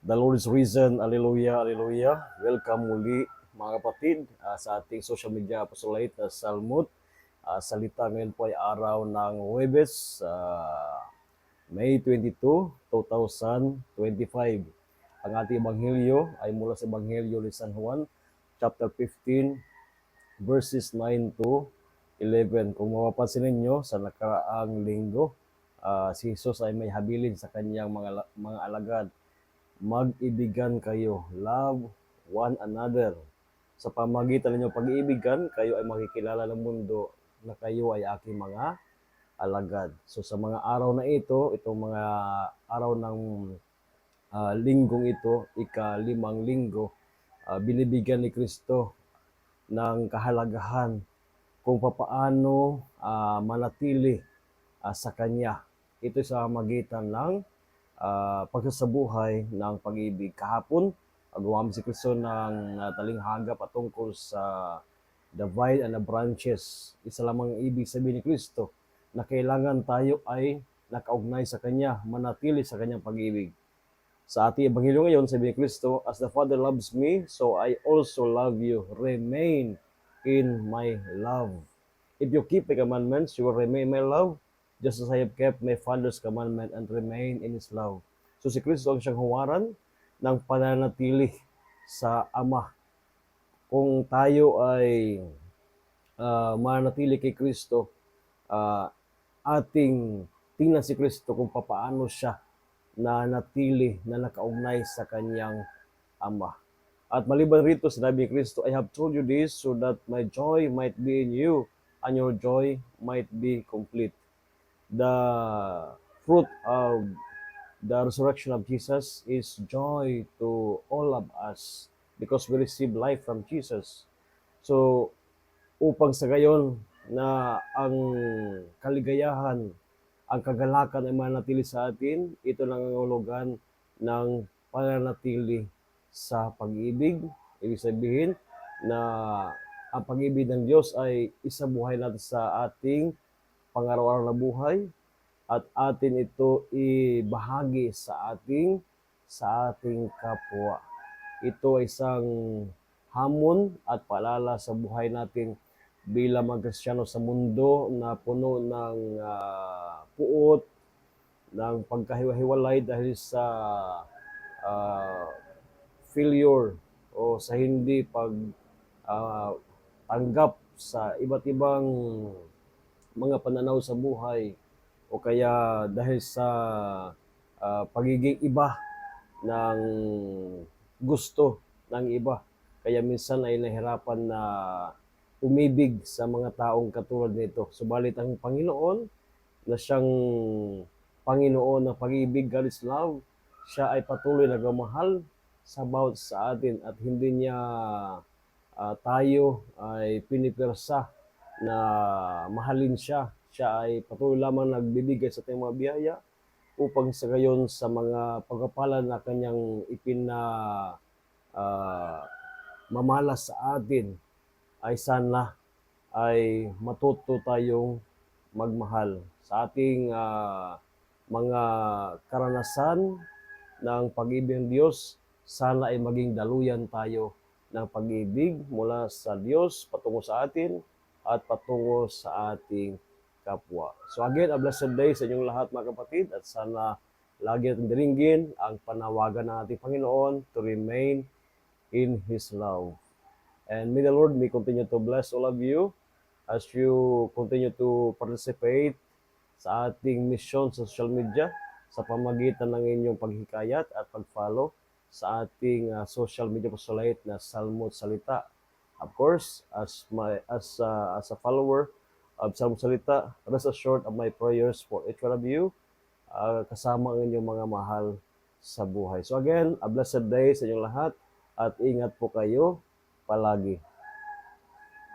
The Lord is risen. Hallelujah, hallelujah. Welcome muli mga kapatid sa ating social media apostolate na Salmut. Salita ngayon po ay araw ng Huwebes, May 22, 2025. Ang ating ebanghelyo ay mula sa Ebanghelyo ni San Juan, chapter 15, verses 9 to 11. Kung mapapansin ninyo sa nakaraang linggo, si Jesus ay may habilin sa kanyang mga alagad. Mag-ibigan kayo, love one another. Sa pamagitan ninyo pag-iibigan, kayo ay makikilala ng mundo na kayo ay aking mga alagad. So sa mga araw na ito, itong mga araw ng linggong ito, ika-5 linggo, binibigyan ni Kristo ng kahalagahan kung papaano manatili sa Kanya. Ito sa magitan ng pagsasabuhay ng pag-ibig. Kahapon, gumamit si Kristo ng talinghaga patungkol sa the vine and the branches. Isa lamang ibig sabihin ni Kristo na kailangan tayo ay nakaugnay sa Kanya, manatili sa Kanyang pag-ibig. Sa ating ebanghelyo ngayon, sabi ni Kristo, as the Father loves me, so I also love you. Remain in my love. If you keep my commandments, you will remain in my love, just as I have kept my Father's commandment and remain in His love. So si Kristo ang siyang huwaran ng pananatili sa Ama. Kung tayo ay manatili kay Kristo, ating tingnan si Kristo kung papaano siya na natili na nakaugnay sa kanyang Ama. At maliban rito, sinabi ni Kristo, I have told you this so that my joy might be in you and your joy might be complete. The fruit of the resurrection of Jesus is joy to all of us because we receive life from Jesus. So, upang sa gayon na ang kaligayahan, ang kagalakan ay manatili sa atin, ito nangangahulugan ng pananatili sa pag-ibig. Ibig sabihin na ang pag-ibig ng Diyos ay isabuhay natin sa ating pang-araw-araw na buhay at atin ito ibahagi sa ating kapwa. Ito ay isang hamon at paalala sa buhay natin bilang mga Kristiyano sa mundo na puno ng puot, ng pagkahiwa-hiwalay dahil sa failure o sa hindi tanggap sa iba't ibang mga pananaw sa buhay o kaya dahil sa pagiging iba ng gusto ng iba. Kaya minsan ay nahirapan na umibig sa mga taong katulad nito. Subalit ang Panginoon na siyang Panginoon ng pag-ibig, God is love, siya ay patuloy na nagmamahal sa bawat sa atin at hindi niya tayo ay pinipirsa na mahalin siya. Siya ay patuloy lamang nagbibigay sa ating mga biyaya upang sa gayon sa mga pagpapala na kanyang mamalas sa atin ay sana ay matuto tayong magmahal. Sa ating mga karanasan ng pag-ibig ng Diyos, sana ay maging daluyan tayo ng pag-ibig mula sa Diyos patungo sa atin at patungo sa ating kapwa. So again, a blessed day sa inyong lahat mga kapatid at sana lagi natin diringgin ang panawagan ng ating Panginoon to remain in His love. And may the Lord may continue to bless all of you as you continue to participate sa ating mission sa social media sa pamagitan ng inyong paghikayat at pag-follow sa ating social media apostolate na Salmut Salita. Of course, as a follower of Salmut Salita, rest assured of my prayers for each one of you, kasama ang inyong mga mahal sa buhay. So again, a blessed day sa inyong lahat at ingat po kayo palagi.